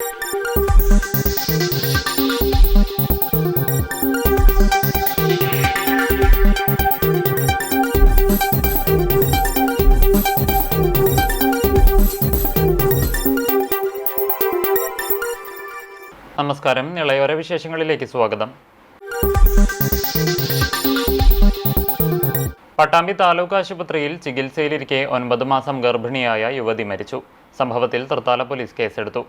നമസ്കാരം. ഇളയോര വിശേഷങ്ങളിലേക്ക് സ്വാഗതം. പട്ടാമ്പി താലൂക്ക് ആശുപത്രിയിൽ ചികിത്സയിലിരിക്കെ 9 മാസം ഗർഭിണിയായ യുവതി മരിച്ചു. സംഭവത്തിൽ തൃത്താല പോലീസ് കേസെടുത്തു.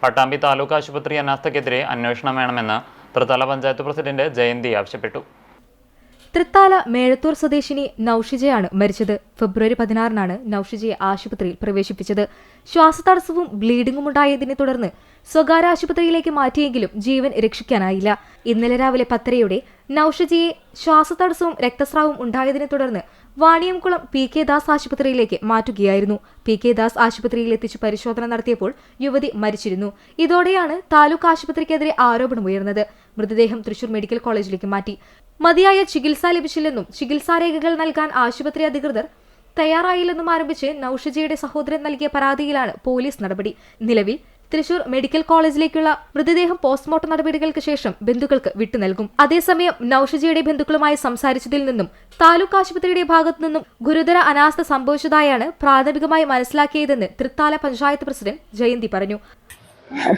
പട്ടാമ്പി താലൂക്ക് ആശുപത്രി അനാസ്ഥയ്ക്കെതിരെ അന്വേഷണം വേണമെന്ന് തൃത്താല പഞ്ചായത്ത് പ്രസിഡന്റ് ജയന്തി ആവശ്യപ്പെട്ടു. തൃത്താല മേഴത്തൂർ സ്വദേശിനി നൌഷിജയാണ് മരിച്ചത്. ഫെബ്രുവരി 16-നാണ് നൌഷിജയെ ആശുപത്രിയിൽ പ്രവേശിപ്പിച്ചത്. ശ്വാസതടസ്സവും ബ്ലീഡിംഗും ഉണ്ടായതിനെ തുടർന്ന് സ്വകാര്യ ആശുപത്രിയിലേക്ക് മാറ്റിയെങ്കിലും ജീവൻ രക്ഷിക്കാനായില്ല. ഇന്നലെ രാവിലെ 10:30 നൌഷിജയെ ശ്വാസതടസ്സവും രക്തസ്രാവവും ഉണ്ടായതിനെ തുടർന്ന് വാണിയംകുളം പി.കെ. ദാസ് ആശുപത്രിയിലേക്ക് മാറ്റുകയായിരുന്നു. പി.കെ. ദാസ് ആശുപത്രിയിൽ എത്തിച്ചു പരിശോധന നടത്തിയപ്പോൾ യുവതി മരിച്ചിരുന്നു. ഇതോടെയാണ് താലൂക്ക് ആശുപത്രിക്കെതിരെ ആരോപണമുയർന്നത്. മൃതദേഹം തൃശൂർ മെഡിക്കൽ കോളേജിലേക്ക് മാറ്റി. മതിയായ ചികിത്സ ലഭിച്ചില്ലെന്നും ചികിത്സാരേഖകൾ നൽകാൻ ആശുപത്രി അധികൃതർ തയ്യാറായില്ലെന്നും ആരംഭിച്ച് നൌഷിജയുടെ സഹോദരൻ നൽകിയ പരാതിയിലാണ് പോലീസ് നടപടി. നിലവിൽ തൃശൂർ മെഡിക്കൽ കോളേജിലേക്കുള്ള മൃതദേഹം പോസ്റ്റ്മോർട്ടം നടപടികൾക്ക് ശേഷം ബന്ധുക്കൾക്ക് വിട്ടു നൽകും. അതേസമയം നൌഷിജയുടെ ബന്ധുക്കളുമായി സംസാരിച്ചതിൽ നിന്നും താലൂക്ക് ആശുപത്രിയുടെ ഭാഗത്തു നിന്നും ഗുരുതര അനാസ്ഥ സംഭവിച്ചതായാണ് പ്രാഥമികമായി മനസ്സിലാക്കിയതെന്ന് തൃത്താല പഞ്ചായത്ത് പ്രസിഡന്റ് ജയന്തി പറഞ്ഞു.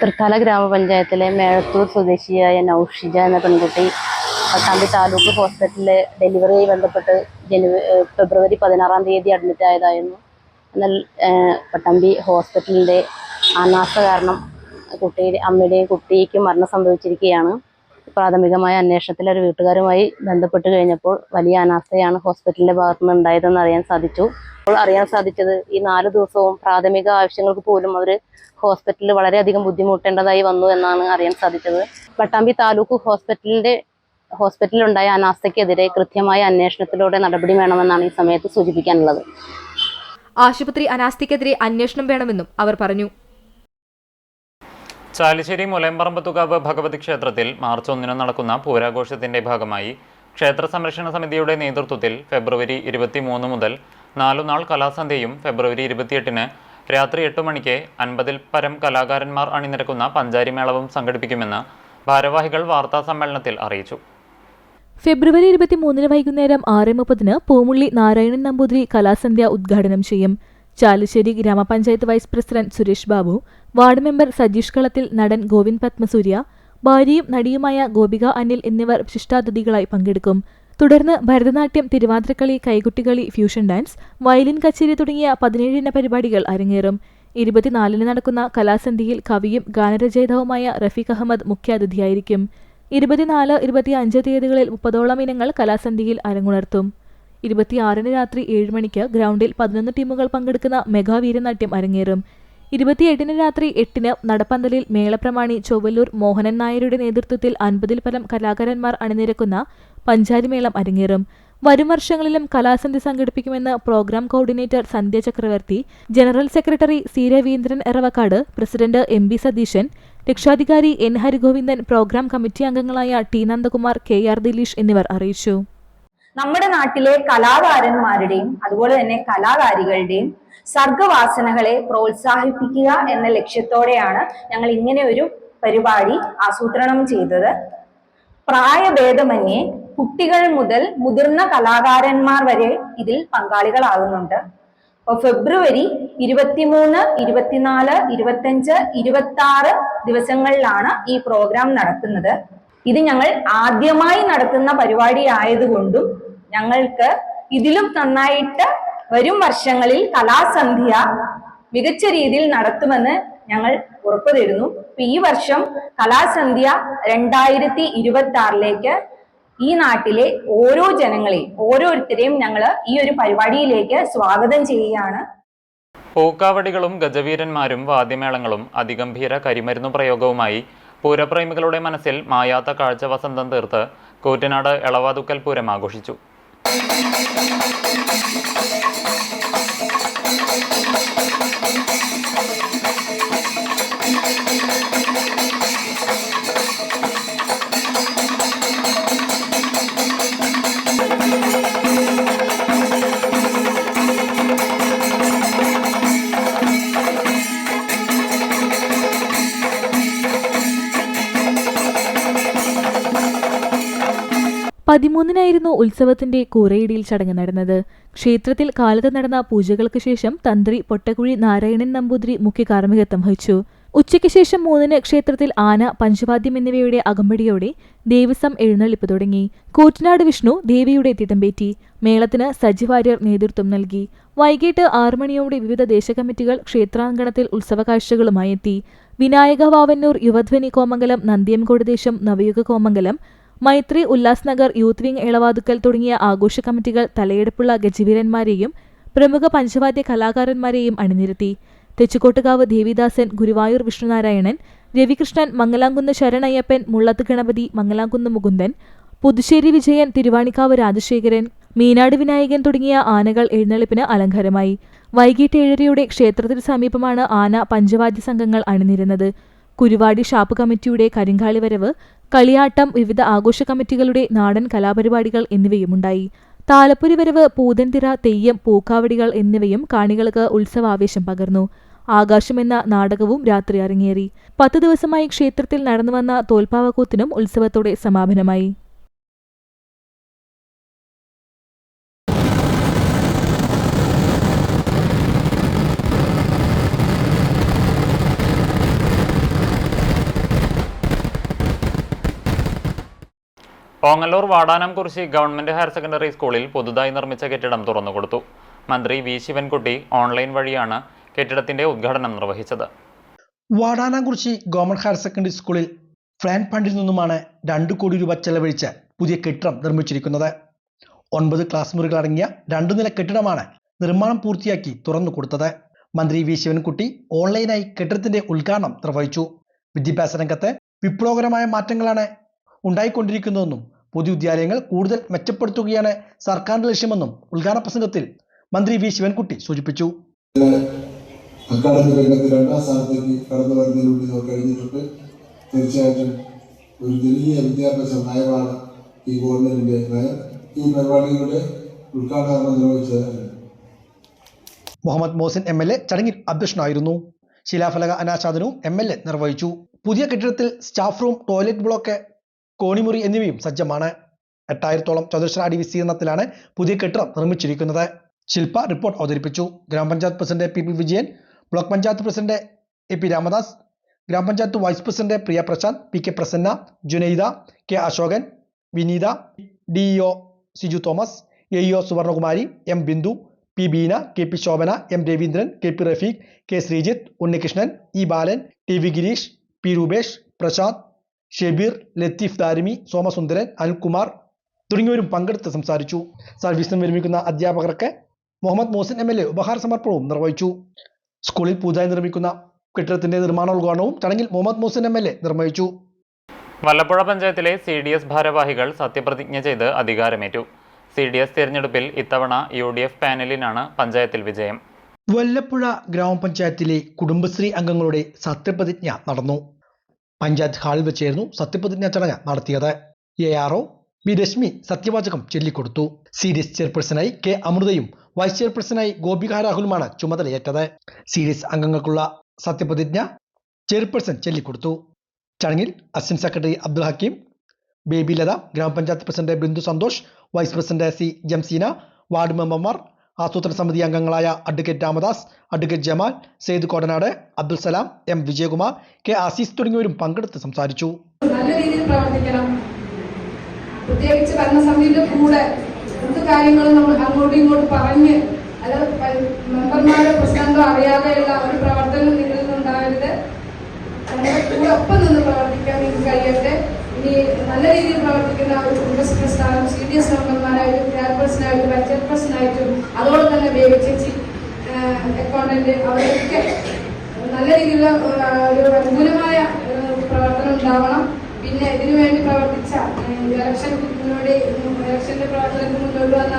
തൃത്താല ഗ്രാമപഞ്ചായത്തിലെ മേഴത്തൂർ സ്വദേശിയായ നൌഷിജ എന്ന പെൺകുട്ടി പട്ടാമ്പി താലൂക്ക് ഹോസ്പിറ്റലിലെ ഡെലിവറിയുമായി ബന്ധപ്പെട്ട് ഫെബ്രുവരി 16-ാം തീയതി അഡ്മിറ്റ് ആയതായിരുന്നു. എന്നാൽ പട്ടാമ്പി ഹോസ്പിറ്റലിൻ്റെ അനാസ്ഥ കാരണം അമ്മയുടെയും കുട്ടിക്കും മരണം സംഭവിച്ചിരിക്കുകയാണ്. പ്രാഥമികമായ അന്വേഷണത്തിൽ ഒരു വീട്ടുകാരുമായി ബന്ധപ്പെട്ട് കഴിഞ്ഞപ്പോൾ വലിയ അനാസ്ഥയാണ് ഹോസ്പിറ്റലിൻ്റെ ഭാഗത്തുനിന്ന് ഉണ്ടായതെന്ന് അറിയാൻ സാധിച്ചു. അപ്പോൾ അറിയാൻ സാധിച്ചത് ഈ 4 ദിവസവും പ്രാഥമിക ആവശ്യങ്ങൾക്ക് പോലും അവർ ഹോസ്പിറ്റലിൽ വളരെയധികം ബുദ്ധിമുട്ടേണ്ടതായി വന്നു എന്നാണ് അറിയാൻ സാധിച്ചത്. പട്ടാമ്പി താലൂക്ക് ഹോസ്പിറ്റലിലുണ്ടായ അനാസ്ഥയ്ക്കെതിരെ കൃത്യമായ അന്വേഷണത്തിലൂടെ നടപടി വേണമെന്നാണ് ഈ സമയത്ത് സൂചിപ്പിക്കാനുള്ളത്. ആശുപത്രി അനാസ്ഥയ്ക്കെതിരെ അന്വേഷണം വേണമെന്നും അവർ പറഞ്ഞു. ചാലിശ്ശേരി മുലയമ്പറമ്പത്തുകാവ് ഭഗവതി ക്ഷേത്രത്തിൽ മാർച്ച് 1-ന് നടക്കുന്ന പൂരാഘോഷത്തിന്റെ ഭാഗമായി ക്ഷേത്ര സംരക്ഷണ സമിതിയുടെ നേതൃത്വത്തിൽ ഫെബ്രുവരി 23 മുതൽ 4 നാൾ കലാസന്ധ്യയും ഫെബ്രുവരി 28-ന് രാത്രി 8 മണിക്ക് 50-ൽ പരം കലാകാരന്മാർ അണിനിരക്കുന്ന പഞ്ചാരിമേളവും സംഘടിപ്പിക്കുമെന്ന് ഭാരവാഹികൾ വാർത്താ സമ്മേളനത്തിൽ അറിയിച്ചു. ഫെബ്രുവരി 23-ന് വൈകുന്നേരം 6:30-ന് പൂമുള്ളി നാരായണൻ നമ്പൂതിരി കലാസന്ധ്യ ഉദ്ഘാടനം ചെയ്യും. ചാലിശ്ശേരി ഗ്രാമപഞ്ചായത്ത് vice president Suresh Babu, ward member Sajeesh Kalathil, നടൻ ഗോവിന്ദ് പത്മസൂര്യ, ഭാര്യയും നടിയുമായ ഗോപിക അനിൽ എന്നിവർ വിശിഷ്ടാതിഥികളായി പങ്കെടുക്കും. തുടർന്ന് Bharatanatyam, Thiruvathirakali, Kaikottikali, fusion dance, violin കച്ചേരി തുടങ്ങിയ 17 ഇന പരിപാടികൾ അരങ്ങേറും. 24-ന് നടക്കുന്ന കലാസന്ധ്യയിൽ കവിയും ഗാനരചയിതാവുമായ റഫീഖ് അഹമ്മദ് മുഖ്യാതിഥിയായിരിക്കും. 24, 25 തീയതികളിൽ 30ഓളം ഇനങ്ങൾ കലാസന്ധ്യയിൽ അരങ്ങുണർത്തും. 26-ന് രാത്രി 7 മണിക്ക് ഗ്രൗണ്ടിൽ 11 ടീമുകൾ പങ്കെടുക്കുന്ന മെഗാ വീരനാട്യം അരങ്ങേറും. 28-ന് രാത്രി 8-ന് നടപ്പന്തലിൽ മേളപ്രമാണി ചൊവ്വല്ലൂർ മോഹനൻ നായരുടെ നേതൃത്വത്തിൽ 50-ൽ പരം കലാകാരന്മാർ അണിനിരക്കുന്ന പഞ്ചാരിമേളം അരങ്ങേറും. വരും വർഷങ്ങളിലും കലാസന്ധ്യ സംഘടിപ്പിക്കുമെന്ന് പ്രോഗ്രാം കോർഡിനേറ്റർ സന്ധ്യ ചക്രവർത്തി, general secretary C Raveendran Eravakkad, president MB Satheesan, രക്ഷാധികാരി N ഹരിഗോവിന്ദൻ, പ്രോഗ്രാം കമ്മിറ്റി അംഗങ്ങളായ T നന്ദകുമാർ, KR ദിലീഷ് എന്നിവർ അറിയിച്ചു. നമ്മുടെ നാട്ടിലെ കലാകാരന്മാരുടെയും അതുപോലെ തന്നെ കലാകാരികളുടെയും സർഗവാസനകളെ പ്രോത്സാഹിപ്പിക്കുക എന്ന ലക്ഷ്യത്തോടെയാണ് ഞങ്ങൾ ഇങ്ങനെ ഒരു പരിപാടി ആസൂത്രണം ചെയ്തത്. പ്രായഭേദമന്യേ കുട്ടികൾ മുതൽ മുതിർന്ന കലാകാരന്മാർ വരെ ഇതിൽ പങ്കാളികളാകുന്നുണ്ട്. അപ്പോൾ ഫെബ്രുവരി 23, 24, 25, 26 ദിവസങ്ങളിലാണ് ഈ പ്രോഗ്രാം നടക്കുന്നത്. ഇത് ഞങ്ങൾ ആദ്യമായി നടത്തുന്ന പരിപാടി ആയതുകൊണ്ടും ഞങ്ങൾക്ക് ഇതിലും നന്നായിട്ട് വരും വർഷങ്ങളിൽ കലാസന്ധ്യ മികച്ച രീതിയിൽ നടത്തുമെന്ന് ഞങ്ങൾ ഉറപ്പു തരുന്നു. ഈ വർഷം കലാസന്ധ്യ 2026-ലേക്ക് ഈ നാട്ടിലെ ഓരോ ജനങ്ങളെയും ഓരോരുത്തരെയും ഞങ്ങൾ ഈ ഒരു പരിപാടിയിലേക്ക് സ്വാഗതം ചെയ്യുകയാണ്. പൂക്കാവടികളും ഗജവീരന്മാരും വാദ്യമേളങ്ങളും അതിഗംഭീര കരിമരുന്നു പ്രയോഗവുമായി പൂരപ്രേമികളുടെ മനസ്സിൽ മായാത്ത കാഴ്ച വസന്തം തീർത്ത് കൂറ്റനാട് എളവാതുക്കൽ പൂരം ആഘോഷിച്ചു. 13-നായിരുന്നു ഉത്സവത്തിന്റെ കൂറയിടിയിൽ ചടങ്ങ് നടന്നത്. ക്ഷേത്രത്തിൽ കാലത്ത് നടന്ന പൂജകൾക്ക് ശേഷം തന്ത്രി പൊട്ടക്കുഴി നാരായണൻ നമ്പൂതിരി മുഖ്യ കാർമ്മികത്വം വഹിച്ചു. ഉച്ചയ്ക്ക് ശേഷം 3-ന് ക്ഷേത്രത്തിൽ ആന, പഞ്ചവാദ്യം എന്നിവയുടെ അകമ്പടിയോടെ ദേവസ്വം എഴുന്നള്ളിപ്പ് തുടങ്ങി. കൂറ്റനാട് വിഷ്ണു ദേവിയുടെ തിടമ്പേറ്റി. മേളത്തിന് സജി വാര്യർ നേതൃത്വം നൽകി. വൈകിട്ട് 6 മണിയോടെ വിവിധ ദേശകമ്മിറ്റികൾ ക്ഷേത്രാങ്കണത്തിൽ ഉത്സവകാഴ്ചകളുമായി എത്തി. വിനായക വാവന്നൂർ, യുവധ്വനി കോമംഗലം, നന്ദിയംകോട് ദേശം, നവയുഗ കോമംഗലം, മൈത്രി, ഉല്ലാസ് നഗർ, യൂത്ത് വിംഗ് എളവാതുക്കൽ തുടങ്ങിയ ആഘോഷ കമ്മിറ്റികൾ തലയെടുപ്പുള്ള ഗജവീരന്മാരെയും പ്രമുഖ പഞ്ചവാദ്യ കലാകാരന്മാരെയും അണിനിരത്തി. തെച്ചിക്കോട്ടുകാവ് ദേവിദാസൻ, ഗുരുവായൂർ വിഷ്ണുനാരായണൻ, രവികൃഷ്ണൻ, മംഗലാംകുന്ന് ശരണയ്യപ്പൻ, മുള്ളത്ത് ഗണപതി, മംഗലാംകുന്ന് മുകുന്ദൻ, പുതുശ്ശേരി വിജയൻ, തിരുവാണിക്കാവ് രാജശേഖരൻ, മീനാട് വിനായകൻ തുടങ്ങിയ ആനകൾ എഴുന്നള്ളിപ്പിന് അലങ്കാരമായി. വൈകിട്ട് 7:30യോടെ ക്ഷേത്രത്തിന് സമീപമാണ് ആന, പഞ്ചവാദ്യ സംഘങ്ങൾ അണിനിരുന്നത്. കുരുവാടി ഷാപ്പ് കമ്മിറ്റിയുടെ കരിങ്കാളി വരവ്, കളിയാട്ടം, വിവിധ ആഘോഷ കമ്മിറ്റികളുടെ നാടൻ കലാപരിപാടികൾ എന്നിവയുമുണ്ടായി. താലപ്പൊലി വരവ്, പൂതൻതിറ, തെയ്യം, പൂക്കാവടികൾ എന്നിവയും കാണികൾക്ക് ഉത്സവാവേശം പകർന്നു. ആകാശം എന്ന നാടകവും രാത്രി അരങ്ങേറി. 10 ദിവസമായി ക്ഷേത്രത്തിൽ നടന്നുവന്ന തോൽപ്പാവക്കൂത്തിനും ഉത്സവത്തോടെ സമാപനമായി. Ongallur Vadanamkurissi government higher secondary സ്കൂളിൽ പുതുതായി നിർമ്മിച്ച കെട്ടിടം തുറന്നുകൊടുത്തു. മന്ത്രി വി ശിവൻകുട്ടി ഓൺലൈൻ വഴിയാണ് കെട്ടിടത്തിന്റെ ഉദ്ഘാടനം നിർവഹിച്ചത്. വാടാനംകുറിശി ഗവൺമെന്റ് ഹയർ സെക്കൻഡറി സ്കൂളിൽ ഫ്രാൻഡ് ഫണ്ടിൽ നിന്നുമാണ് 2 കോടി രൂപ ചെലവഴിച്ച് പുതിയ കെട്ടിടം നിർമ്മിച്ചിരിക്കുന്നത്. 9 ക്ലാസ് മുറികളടങ്ങിയ 2 നില കെട്ടിടമാണ് നിർമ്മാണം പൂർത്തിയാക്കി തുറന്നു കൊടുത്തത്. മന്ത്രി വി ശിവൻകുട്ടി ഓൺലൈനായി കെട്ടിടത്തിന്റെ ഉദ്ഘാടനം നിർവഹിച്ചു. വിദ്യാഭ്യാസ രംഗത്ത് വിപ്ലവകരമായ മാറ്റങ്ങളാണ് ഉണ്ടായിക്കൊണ്ടിരിക്കുന്നതെന്നും പൊതുവിദ്യാലയങ്ങൾ കൂടുതൽ മെച്ചപ്പെടുത്തുകയാണ് സർക്കാരിന്റെ ലക്ഷ്യമെന്നും ഉദ്ഘാടന പ്രസംഗത്തിൽ മന്ത്രി വി ശിവൻകുട്ടി സൂചിപ്പിച്ചു. അക്കാദമിക് രംഗത്ത് 2ാം സ്ഥാനത്തേക്ക് കടന്നു വരുന്നതിലൂടെ നമുക്ക് കഴിഞ്ഞിട്ടുണ്ട്. തീർച്ചയായിട്ടും ഒരു ജനകീയ വിദ്യാഭ്യാസ നയമാണ് ഈ ഗവൺമെന്റിന്റെ നയം. ഈ പരിപാടികളുടെ ഉദ്ഘാടനം നിർവഹിച്ചത് മുഹമ്മദ് മോസിൻ MLA ചടങ്ങിൽ അധ്യക്ഷനായിരുന്നു. ശിലാഫലക അനാച്ഛാദനവും MLA നിർവഹിച്ചു. പുതിയ കെട്ടിടത്തിൽ സ്റ്റാഫ് റൂം, ടോയ്ലറ്റ് ബ്ലോക്ക്, കോണിമുറി എന്നിവയും സജ്ജമാണ്. 8000-ഓളം ചതുരശ്ര അടി വിസ്തീർണത്തിലാണ് പുതിയ കെട്ടിടം നിർമ്മിച്ചിരിക്കുന്നത്. ശില്പ റിപ്പോർട്ട് അവതരിപ്പിച്ചു. ഗ്രാമപഞ്ചായത്ത് president PP Vijayan, block panchayat president AP Ramadas, ഗ്രാമപഞ്ചായത്ത് vice president Priya Prasanth, PK Prasanna, Junaida, K Ashokan, Vineetha, DEO Siju Thomas, AEO Suvarnakumari, M Bindu, P Beena, KP Shobhana, M Raveendran, KP Rafeeq, K Sreejith, Unnikrishnan, E Balan, TV Gireesh, P Roopesh, Prasanth, Shebeer, Latheef Darimi, Somasundaran, Anilkumar തുടങ്ങിയവരും പങ്കെടുത്ത് സംസാരിച്ചു. സർവീസിന് വിരമിക്കുന്ന അധ്യാപകർക്ക് മുഹമ്മദ് മോസിൻ MLA ഉപഹാര സമർപ്പണവും നിർവഹിച്ചു. സ്കൂളിൽ പുതുതായി നിർമ്മിക്കുന്ന കെട്ടിടത്തിന്റെ നിർമ്മാണോദ്ഘാടനവും ചടങ്ങിൽ മുഹമ്മദ് മോസിൻ MLA നിർവഹിച്ചു. വല്ലപ്പുഴ പഞ്ചായത്തിലെ CDS ഭാരവാഹികൾ സത്യപ്രതിജ്ഞ ചെയ്ത് അധികാരമേറ്റു. CDS തിരഞ്ഞെടുപ്പിൽ ഇത്തവണ UDF പാനലിനാണ് പഞ്ചായത്തിൽ വിജയം. വല്ലപ്പുഴ ഗ്രാമപഞ്ചായത്തിലെ കുടുംബശ്രീ അംഗങ്ങളുടെ സത്യപ്രതിജ്ഞ നടന്നു. പഞ്ചായത്ത് ഹാളിൽ വെച്ചായിരുന്നു സത്യപ്രതിജ്ഞാ ചടങ്ങ് നടത്തിയത്. ARO B രശ്മി സത്യവാചകം ചൊല്ലിക്കൊടുത്തു. CDS ചെയർപേഴ്സണായി K അമൃതയും വൈസ് ചെയർപേഴ്സണായി ഗോപിക രാഹുലുമാണ് ചുമതലയേറ്റത്. CDS അംഗങ്ങൾക്കുള്ള സത്യപ്രതിജ്ഞ ചെയർപേഴ്സൺ ചൊല്ലിക്കൊടുത്തു. ചടങ്ങിൽ അസിസ്റ്റന്റ് സെക്രട്ടറി അബ്ദുൽ ഹക്കീം, ബേബി ലത, ഗ്രാമപഞ്ചായത്ത് president Bindu Santhosh, vice president C Jamseena, ward മെമ്പർമാർ, ആസൂത്രണ സമിതി അംഗങ്ങളായ advocate Ramadas, advocate Jamal, Sayed Kodanad, Abdul Salam, M Vijayakumar, K Azeez തുടങ്ങിയവരും പങ്കെടുത്ത് സംസാരിച്ചു. നല്ല രീതിയിൽ പ്രവർത്തിക്കണം. പ്രത്യേകിച്ച് ഭരണസമിതിയുടെ കൂടെ എന്ത് കാര്യങ്ങളും നമ്മൾ അങ്ങോട്ടും ഇങ്ങോട്ടും പറഞ്ഞ് അല്ലാതെ മെമ്പർമാരോ പ്രസിഡന്റോ അറിയാതെയുള്ള ഒരു പ്രവർത്തനം നിങ്ങളിൽ നിന്നുണ്ടാകരുത്. നമ്മുടെ കൂടെ ഒപ്പം നിന്ന് പ്രവർത്തിക്കാൻ നിങ്ങൾക്ക് കഴിയട്ടെ. ഇനി നല്ല രീതിയിൽ പ്രവർത്തിക്കുന്ന ഒരു കുടുംബശ്രീ പ്രസ്ഥാനം CDS മെമ്പർമാരായിട്ടും ചെയർപേഴ്സണായിട്ടും വൈസ് ചെയർപേഴ്സണായിട്ടും അതോടെ തന്നെ ബേബി ചേച്ചി അക്കൗണ്ടന്റ് അവരൊക്കെ നല്ല രീതിയിലുള്ള ഒരു അനുകൂലമായ പ്രവർത്തനം ഉണ്ടാവണം. പിന്നെ ഇതിനു വേണ്ടി പ്രവർത്തിച്ച ഇലക്ഷന്റെ പ്രവർത്തനത്തിന് മുന്നോട്ട് വന്ന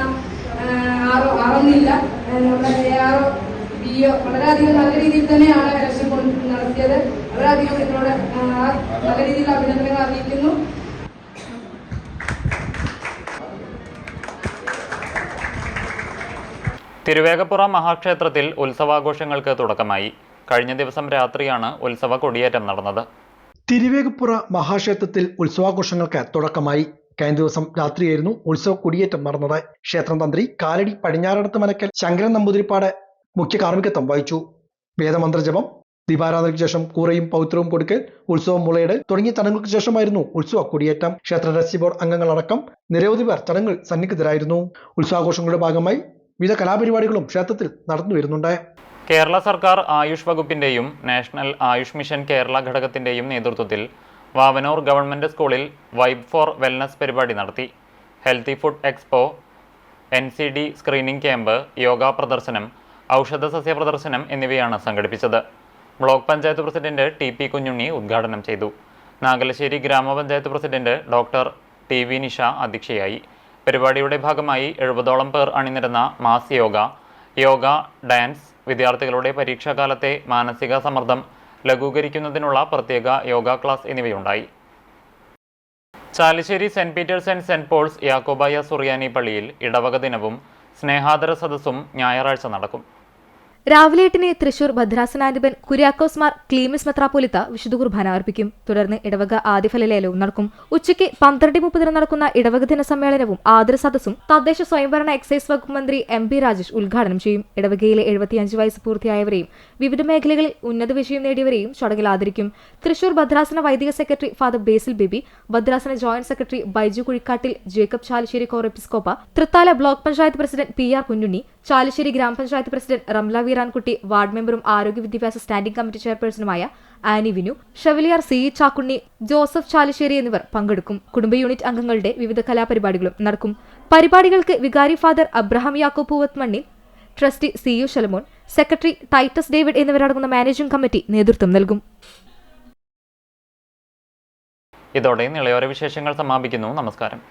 ആറൊന്നില്ല നമ്മുടെ ARO BO വളരെയധികം നല്ല രീതിയിൽ തന്നെയാണ് ഇലക്ഷൻ നടത്തിയത്. വളരെയധികം എന്നോട് നല്ല രീതിയിൽ അഭിനന്ദനങ്ങൾ അറിയിക്കുന്നു. തിരുവേഗപ്പുറ മഹാക്ഷേത്രത്തിൽ ഉത്സവാഘോഷങ്ങൾക്ക് തുടക്കമായി. കഴിഞ്ഞ ദിവസം രാത്രിയാണ് ഉത്സവ കൊടിയേറ്റം നടന്നത്. തിരുവേഗപ്പുറ മഹാക്ഷേത്രത്തിൽ ഉത്സവാഘോഷങ്ങൾക്ക് തുടക്കമായി. കഴിഞ്ഞ ദിവസം രാത്രിയായിരുന്നു ഉത്സവ കൊടിയേറ്റം നടന്നത്. ക്ഷേത്രം തന്ത്രി കാലടി പടിഞ്ഞാറടത്ത് മനക്കൽ ശങ്കരൻ നമ്പൂതിരിപ്പാട് മുഖ്യ കാർമ്മികത്വം വഹിച്ചു. വേദമന്ത്രജപം, ദീപാരാധനയ്ക്ക് ശേഷം കൂറയും പൗത്രവും കൊടുക്കൽ, ഉത്സവം മുളയിടൽ തുടങ്ങിയ ചടങ്ങുകൾക്ക് ശേഷമായിരുന്നു ഉത്സവ കൊടിയേറ്റം. ക്ഷേത്ര ട്രസ്റ്റി ബോർഡ് അംഗങ്ങളടക്കം നിരവധി പേർ ചടങ്ങുകൾ സന്നിഹിതരായിരുന്നു. ഉത്സവാഘോഷങ്ങളുടെ ഭാഗമായി വിവിധ കലാപരിപാടികളും ക്ഷേത്രത്തിൽ നടന്നു വരുന്നുണ്ട്. കേരള സർക്കാർ ആയുഷ് വകുപ്പിന്റെയും നാഷണൽ ആയുഷ് മിഷൻ കേരള ഘടകത്തിന്റെയും നേതൃത്വത്തിൽ വാവനൂർ ഗവൺമെന്റ് സ്കൂളിൽ വൈബ് ഫോർ വെൽനസ് പരിപാടി നടത്തി. Healthy food expo, NCD screening camp, yoga പ്രദർശനം, ഔഷധ സസ്യ പ്രദർശനം എന്നിവയാണ് സംഘടിപ്പിച്ചത്. Block panchayat president TP Kunjunni ഉദ്ഘാടനം ചെയ്തു. നാഗലശ്ശേരി ഗ്രാമപഞ്ചായത്ത് പ്രസിഡന്റ് ഡോക്ടർ TV നിഷ അധ്യക്ഷയായി. പരിപാടിയുടെ ഭാഗമായി 70ഓളം പേർ അണിനിരന്ന മാസ് യോഗ, ഡാൻസ്, വിദ്യാർത്ഥികളുടെ പരീക്ഷാകാലത്തെ മാനസിക സമ്മർദ്ദം ലഘൂകരിക്കുന്നതിനുള്ള പ്രത്യേക യോഗ ക്ലാസ് എന്നിവയുണ്ടായി. Chalissery saint Peter's and saint Paul's Yakobaya Suriyani പള്ളിയിൽ ഇടവക ദിനവും സ്നേഹാദര സദസ്സും ഞായറാഴ്ച നടക്കും. രാവിലെ 8-ന് തൃശൂർ ഭദ്രാസനാധിപൻ കുര്യാക്കോസ് മാർ ക്ലീമിസ് മെത്രാപ്പോലിത്ത വിശുദ്ധ കുർബാന അർപ്പിക്കും. തുടർന്ന് ഇടവക ആദ്യഫലലേലവും നടക്കും. ഉച്ചയ്ക്ക് 12:30 നടക്കുന്ന ഇടവക ദിന സമ്മേളനവും ആദര സദസ്സും തദ്ദേശ സ്വയംഭരണ എക്സൈസ് വകുപ്പ് മന്ത്രി MP രാജേഷ് ഉദ്ഘാടനം ചെയ്യും. ഇടവകയിലെ 75 വയസ്സ് പൂർത്തിയായവരെയും വിവിധ മേഖലകളിൽ ഉന്നത വിജയം നേടിയവരെയും ചടങ്ങിൽ ആദരിക്കും. തൃശൂർ ഭദ്രാസന വൈദിക സെക്രട്ടറി ഫാദർ ബേസിൽ ബേബി, ഭദ്രാസന joint secretary Baiju Kuzhikkattil, Jacob Chalissery Corepiscopa, Thrithala block panchayat president PR Kunhunni, Chalissery ഗ്രാമപഞ്ചായത്ത് പ്രസിഡന്റ് റംല വീരാൻകുട്ടി, വാർഡ് മെമ്പറും ആരോഗ്യ വിദ്യാഭ്യാസ സ്റ്റാൻഡിംഗ് കമ്മിറ്റി ചെയർപേഴ്സണുമായ ആനി വിനു, ഷെവലിയർ CE ചാക്കുണ്ണി, ജോസഫ് ചാലിശ്ശേരി എന്നിവർ പങ്കെടുക്കും. കുടുംബ യൂണിറ്റ് അംഗങ്ങളുടെ വിവിധ കലാപരിപാടികളും നടക്കും. പരിപാടികൾക്ക് വികാരി father Abraham Yakob Poovathmannil, trustee CU Shalamon, secretary Titus David എന്നിവരടങ്ങുന്ന മാനേജിംഗ് കമ്മിറ്റി നേതൃത്വം നൽകും. ഇതോടെ നിളയോര വിശേഷങ്ങൾ സമാപിക്കുന്നു. നമസ്കാരം.